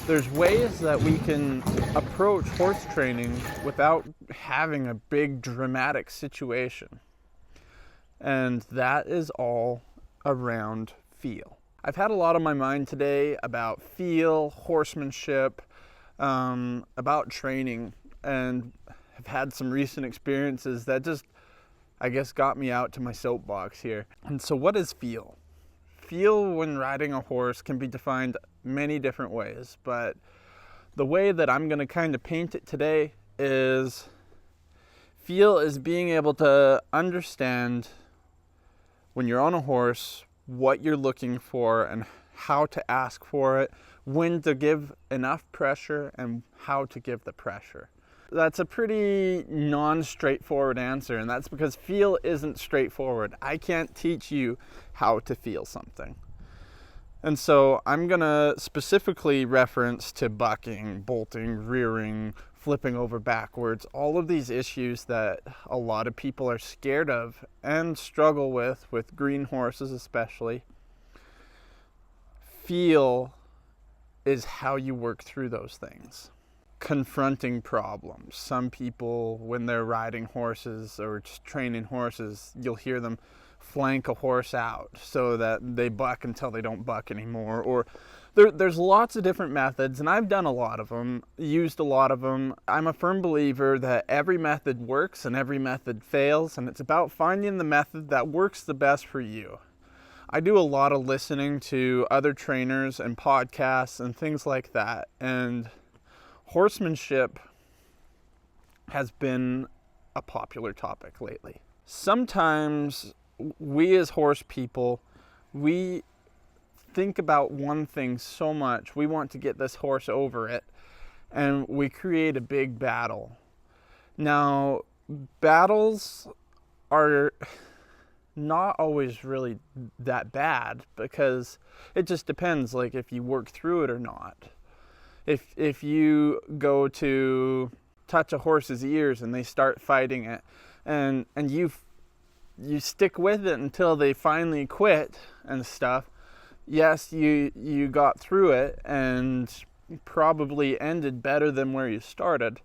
There's ways that we can approach horse training without having a big dramatic situation. And that is all around feel. I've had a lot on my mind today about feel, horsemanship, about training, and have had some recent experiences that just, I guess, got me out to my soapbox here. And so what is feel? Feel when riding a horse can be defined many different ways, but the way that I'm going to kind of paint it today is feel is being able to understand when you're on a horse what you're looking for and how to ask for it, when to give enough pressure and how to give the pressure. That's a pretty non-straightforward answer, and that's because feel isn't straightforward. I can't teach you how to feel something. And so I'm going to specifically reference to bucking, bolting, rearing, flipping over backwards, all of these issues that a lot of people are scared of and struggle with green horses especially. Feel is how you work through those things. Confronting problems. Some people, when they're riding horses or just training horses, you'll hear them flank a horse out so that they buck until they don't buck anymore. Or there's lots of different methods, and I've done a lot of them, used a lot of them. I'm a firm believer that every method works and every method fails, and it's about finding the method that works the best for you. I do a lot of listening to other trainers and podcasts and things like that, and horsemanship has been a popular topic lately. Sometimes we as horse people, we think about one thing so much. We want to get this horse over it, and we create a big battle. Now, battles are not always really that bad because it just depends, like if you work through it or not. If you go to touch a horse's ears and they start fighting it, and you stick with it until they finally quit and stuff, yes, you got through it and probably ended better than where you started,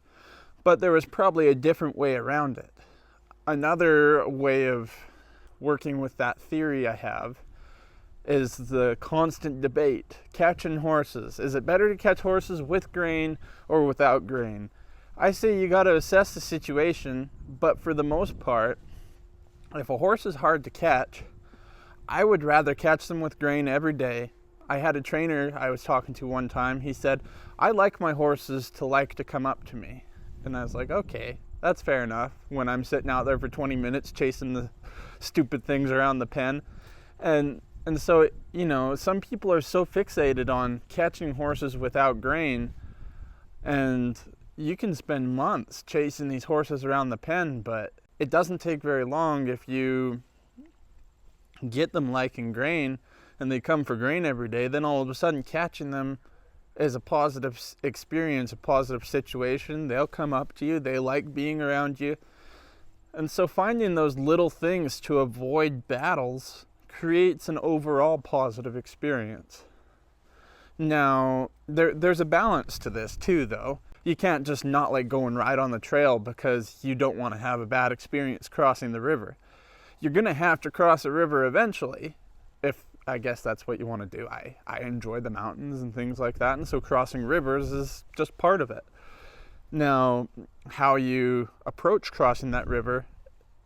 but there was probably a different way around it. Another way of working with that theory I have is the constant debate. Catching horses. Is it better to catch horses with grain or without grain? I say you got to assess the situation, but for the most part, if a horse is hard to catch, I would rather catch them with grain every day. I had a trainer I was talking to one time. He said, I like my horses to like to come up to me. And I was like, okay, that's fair enough when I'm sitting out there for 20 minutes chasing the stupid things around the pen. And so, you know, some people are so fixated on catching horses without grain, and you can spend months chasing these horses around the pen, but it doesn't take very long if you get them liking grain and they come for grain every day, then all of a sudden catching them is a positive experience, a positive situation. They'll come up to you, they like being around you. And so finding those little things to avoid battles creates an overall positive experience. Now, there's a balance to this too, though. You can't just not like go and ride on the trail because you don't want to have a bad experience crossing the river. You're going to have to cross a river eventually, if I guess that's what you want to do. I enjoy the mountains and things like that, and so crossing rivers is just part of it. Now, how you approach crossing that river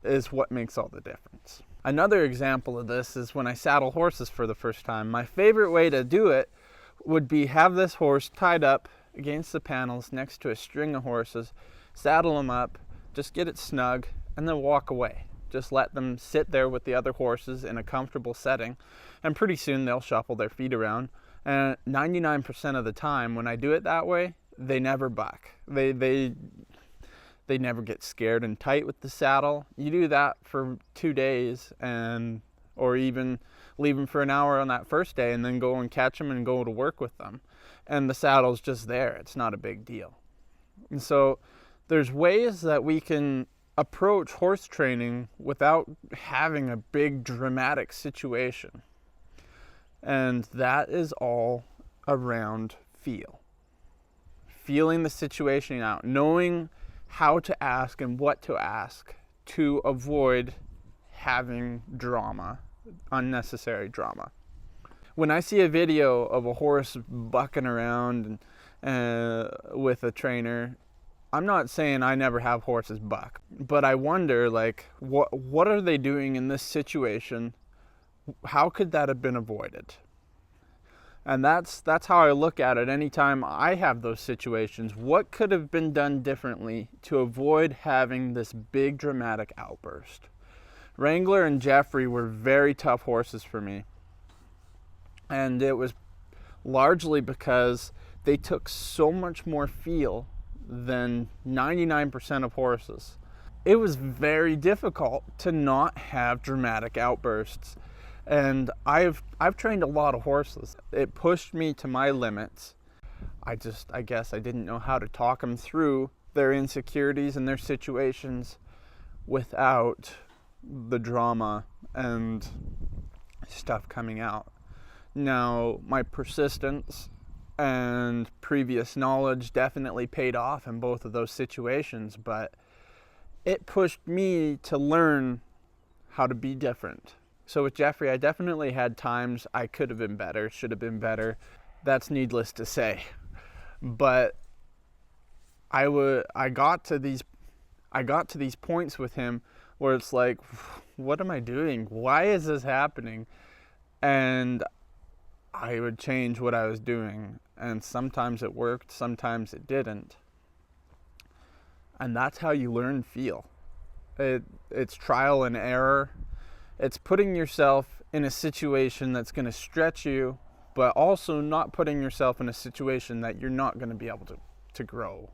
is what makes all the difference. Another example of this is when I saddle horses for the first time. My favorite way to do it would be have this horse tied up against the panels next to a string of horses, saddle them up, just get it snug, and then walk away. Just let them sit there with the other horses in a comfortable setting, and pretty soon they'll shuffle their feet around. And 99% of the time when I do it that way, they never buck. They never get scared and tight with the saddle. You do that for 2 days, or even leave them for an hour on that first day and then go and catch them and go to work with them. And the saddle's just there. It's not a big deal. And so there's ways that we can approach horse training without having a big dramatic situation. And that is all around feel. feeling the situation out, knowing how to ask and what to ask to avoid having drama, unnecessary drama. When I see a video of a horse bucking around with a trainer, I'm not saying I never have horses buck, but I wonder, like, what are they doing in this situation? How could that have been avoided? And that's how I look at it anytime I have those situations. What could have been done differently to avoid having this big dramatic outburst? Wrangler and Jeffrey were very tough horses for me. And it was largely because they took so much more feel than 99% of horses. It was very difficult to not have dramatic outbursts. And I've trained a lot of horses. It pushed me to my limits. I guess I didn't know how to talk them through their insecurities and their situations without the drama and stuff coming out. Now, my persistence and previous knowledge definitely paid off in both of those situations, but it pushed me to learn how to be different. So with Jeffrey, I definitely had times I could have been better, should have been better. That's needless to say. But I got to these points with him where it's like, what am I doing? Why is this happening? And I would change what I was doing. And sometimes it worked, sometimes it didn't. And that's how you learn feel. It's trial and error. It's putting yourself in a situation that's going to stretch you, but also not putting yourself in a situation that you're not going to be able to grow.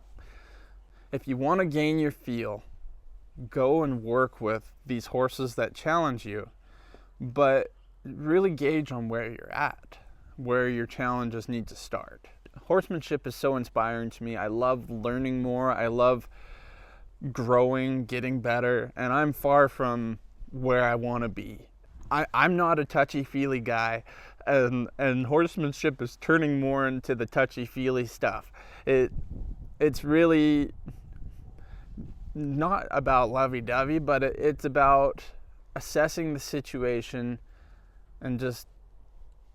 If you want to gain your feel, go and work with these horses that challenge you, but really gauge on where you're at, where your challenges need to start. Horsemanship is so inspiring to me. I love learning more. I love growing, getting better, and I'm far from where I want to be. I'm not a touchy-feely guy, and horsemanship is turning more into the touchy-feely stuff. It's really not about lovey-dovey, but it's about assessing the situation and just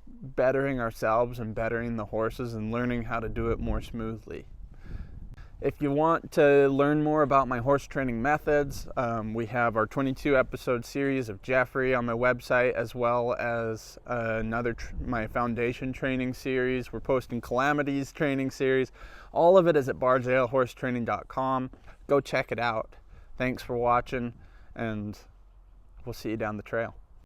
bettering ourselves and bettering the horses and learning how to do it more smoothly. If you want to learn more about my horse training methods, we have our 22 episode series of Jeffrey on my website, as well as my foundation training series. We're posting calamities training series. All of it is at barjailhorsetraining.com. Go check it out. Thanks for watching, and we'll see you down the trail.